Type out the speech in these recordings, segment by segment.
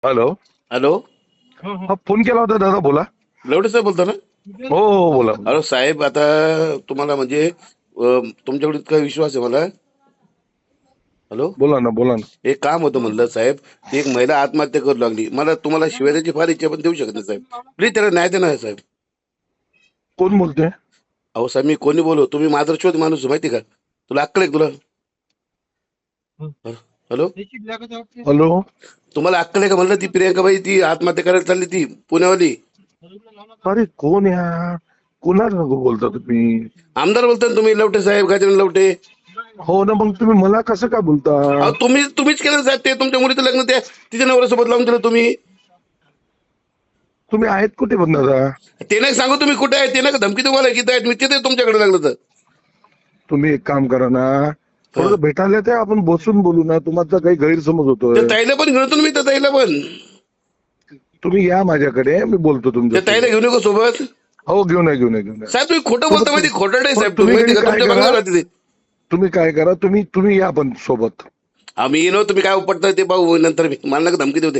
Hello. Hello. हा, phone केला होता दादा, बोला. लवडे साहेब बोलता ना? हो हो, बोला. हॅलो साहेब, आता तुम्हाला म्हणजे तुमच्याकडे इतका विश्वास आहे मला. हॅलो. बोला ना, बोला ना. एक काम होतं म्हणलं साहेब, ती एक महिला आत्महत्या करू लागली. मला तुम्हाला शिवाय द्यायची फार इच्छा, पण देऊ शकत नाही साहेब. प्लीज त्याला न्याय द्या ना साहेब. कोण बोलते? अहो साहेब, मी कोणी बोलू? तुम्ही माझा शोध माणूस आहे, माहिती का? तुला अक्कल आहे तुला? हॅलो. हॅलो. तुम्हाला अक्कल आहे का म्हणलं? ती प्रियंकाबाई, ती आत्महत्या करायला चालली, ती पुण्यावाली. अरे कोण यार, कुणाला बोलता तुम्ही? आमदार बोलता ना तुम्ही, लवटे साहेब, गजानन लवटे. हो ना, मग तुम्ही मला कसं काय बोलता? अहो तुम्हीच केलं साहेब, ते तुमच्या मुलीचं लग्न त्या तिच्या नवऱ्यासोबत लावून दिलं तुम्ही. तुम्ही आहेत कुठे पण दादा? ते नाही सांगू तुम्ही कुठे आहे, ते नाही का धमकी तुम्हाला किती आहेत, मी तिथे तुमच्याकडे लागलं तर. तुम्ही एक काम करा ना, थोडं भेटायला ते आपण बसून बोलू ना. तुमचा काही गैरसमज त्या होतोय. ताईला पण घेऊन येतो ना मी, त्या ताईला पण. तुम्ही या माझ्याकडे, मी बोलतो त्या तुमच्या ताईला घेऊन येऊ का सोबत? हो, घेऊन या, घेऊन या, घेऊन या. साहेब तुम्ही खोटं बोलता, माहिती खोटं नाही साहेब, तुम्ही तुम्ही माहिती का? काय तुमच्या करा, बंगल्यावर राहते ते. तुम्ही काय करा, तुम्ही या पण सोबत. आम्ही येलो, तुम्ही काय उपटता ते पाहू नंतर. मी मला नका धमकी देऊ ते.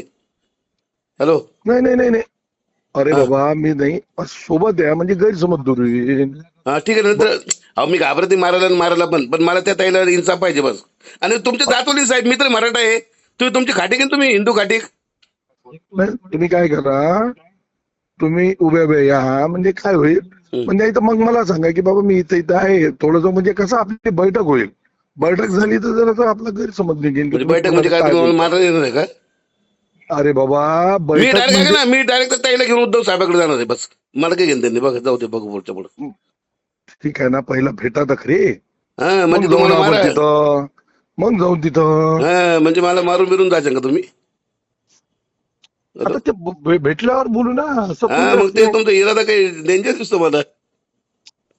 हॅलो. नाही नाही नाही नाही, अरे हा. बाबा मी नाही, सोबत या म्हणजे गैरसमज दूर होईल. हा ठीक आहे, नंतर. अहो मी घाबरते मारायला आणि मारायला पण मला त्या ताईला इन्साफ पाहिजे बस. आणि तुमचे दातोली साहेब, मी तर मराठा आहे, तुम्ही तुमची खाटीक आहे, तुम्ही हिंदू खाटीक. नाही, तुम्ही काय करा, तुम्ही उभ्या उभ्या या, म्हणजे काय होईल, म्हणजे इथं मग मला सांगा की बाबा मी इथं आहे थोडंसं, म्हणजे कसं आपली बैठक होईल. बैठक झाली तर जरा आपला गैरसमज निघेल की म्हणजे तुम्ही बैठक म्हणजे कोणाला काय, काय तुम्ही मला बोलता. मारायला येणार आहे का? अरे बाबा, मी बैठक डायरेक्ट म्हणजे ना, मी डायरेक्ट ताईला घेऊन उद्धव साहेबाकडे जाणार आहे बस. मला काय घेणं त्यांनी, बघा जाऊ दे, बघू पुढच्या पुढे. ठीक आहे ना, पहिला भेटा तर खरी, हा मग म्हणजे जाऊ तुम्हाला ना आपण मारा. तिथं, मग जाऊ तिथं. हा म्हणजे मला मारून बिरून जायचं का तुम्ही? आता ते भेटल्यावर बोलू ना, असं हा थोडी मग ते असते. तुमचा इरादा काही डेंजर दिसतो मला.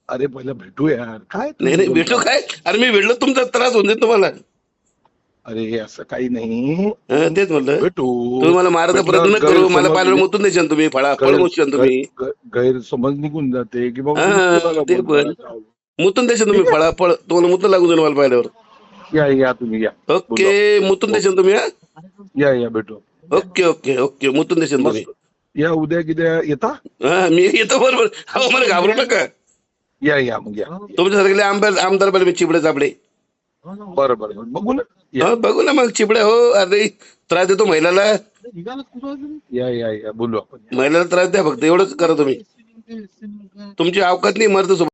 अरे पहिला भेटू यार, काय नाही तुम्ही नाही, भेटू बोलता? काय? अरे मी भेटलो, तुमचा त्रास होऊन जाईल तुम्हाला. अरे असं काही नाही, तेच म्हणलं. भेटू. तुम्ही मला मारायचा भेटल्यावर प्रयत्न न करू, मला गैरसमज पाल्यावर मुतून द्याल तुम्ही, फळ मोशाल तुम्ही. गैरसमज निघून जाते की बाबा तुम्ही हा कोणाला ते बोलता. पण मुतून द्याल तुम्ही, ठीक आहे, फळ तुम्हाला मुतून लागून जाईल मला पाहिल्यावर. या या, तुम्ही या, ओके, बोलू. मुतून हो, द्याल तुम्ही. हा या या, भेटू. ओके ओके ओके, मुतून द्याल तुम्ही. मस्त. या, उद्या किद्या येता? हा मी येतो बरोबर. हो मला घाबरू नका. या मग या. तुमच्यासारखे आमदार बरे मी चिबडे चाबडे. बरं बरं, बघू ना. हो बघू ना मग चिबड्या. हो अरे त्रास देतो महिलाला. या, बोलू आपण. महिलाला त्रास द्या फक्त, एवढंच करा तुम्ही. तुमची अवकात नाही मर्द सोबत.